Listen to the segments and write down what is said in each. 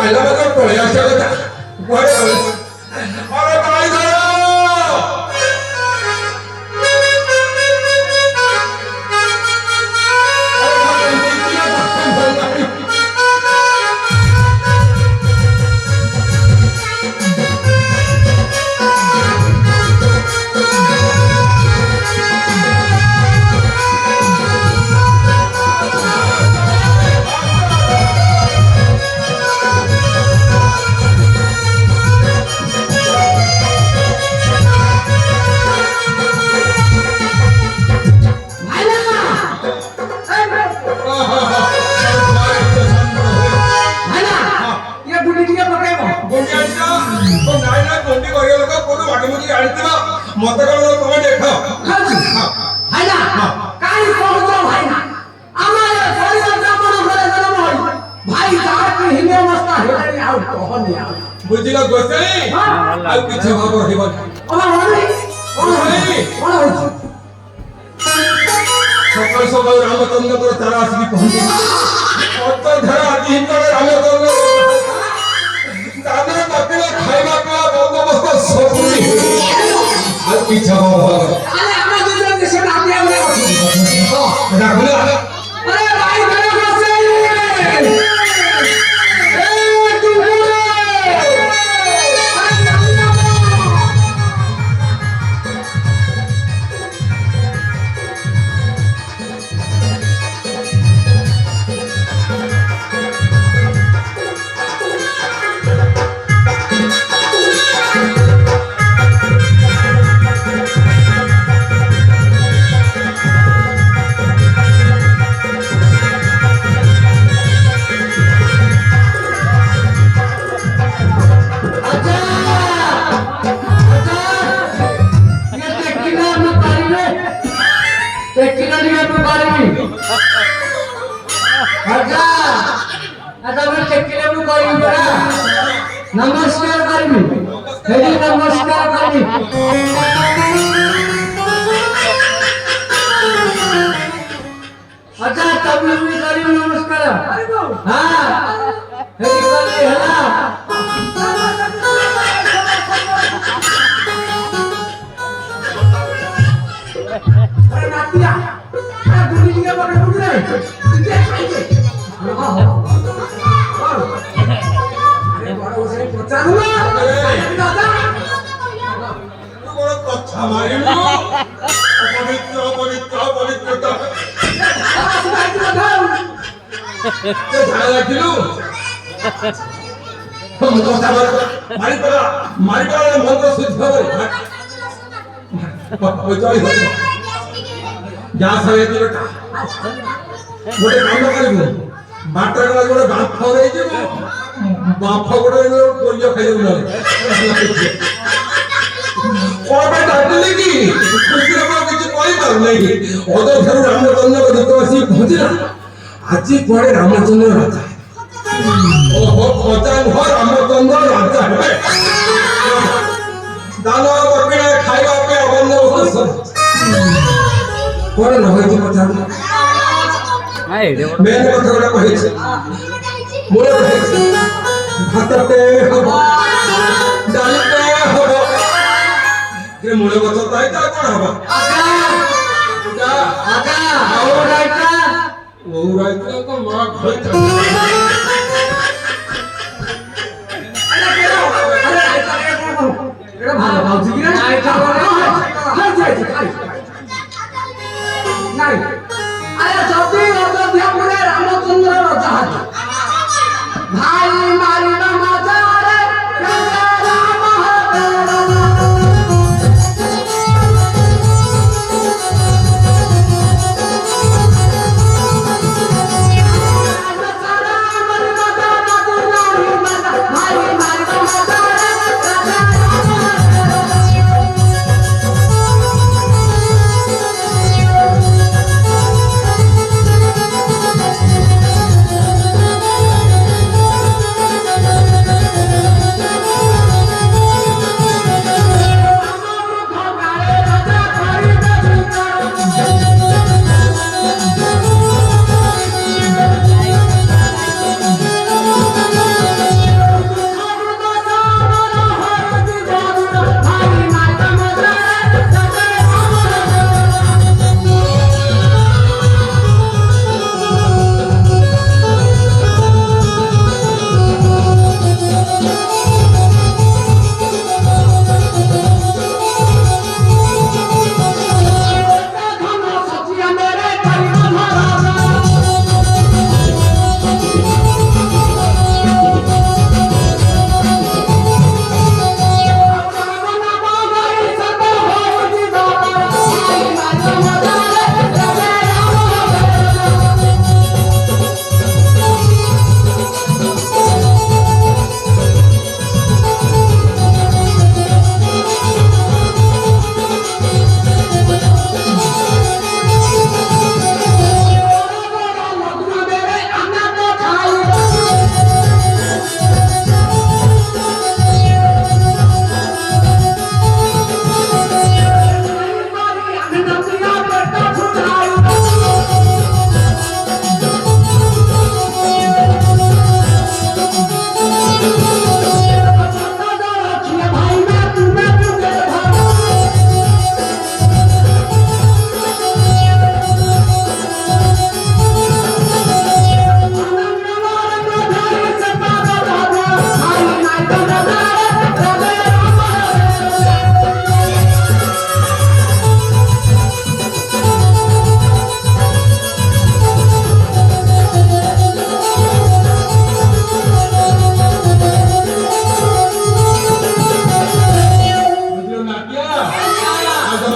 ଚାଲିଲା ମାତ୍ର ପଳେଇ ଆସିବା କଥା କୁଆଡେ ଗଲେ ଅରେ ଭାଇ ଧର मत तुम देख बुझल गोसाई किसी भाव सकाल सकाल रामचंद्र तारा आसिक पहुंचे रामचंद्र दादा पकड़ा खाइबा पिया बंदोबस्त सब पीछा अरे हमरा दूसरा देश में आगे आगे राखले अरे भाई करे बसे ए तू नमस्कार करबी हेडी नमस्कार करबी अच्छा तब भी करबी नमस्कार हां हेडी करबी है अरे नातिया अरे गुडी के पकड़ गुडी रे बाटर गोटे बाफ बाफ गोटे गोलिया खाई डाकिले कि अदर रामचंद्र दूत आस पहुंचला आज कुआड़े रामचंद्र राजा ओहो खजा नुह रामचंद्र राजा दान दक्षिणा खाइबा पे बंदोबस्त कुआड़े न पचार मेन कथा गोटा कही मूल कही भातटे हम डालटे हम मूल गच ताई ता कोन हबा आगा ओ राइता तो मां घर रामचंद्र राजा भाई मारी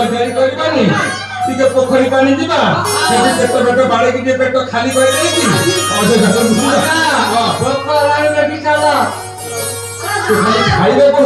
ତିଆରି କରିବାନି ଟିକେ ପୋଖରୀ ପାଣି ଯିବା ସେଠି ପେଟ ପେଟ ବାଳିକି ଟିକେ ପେଟ ଖାଲି କରିଦେଇକି ଅଯଥା ସବୁ ଖାଇବେ କଣ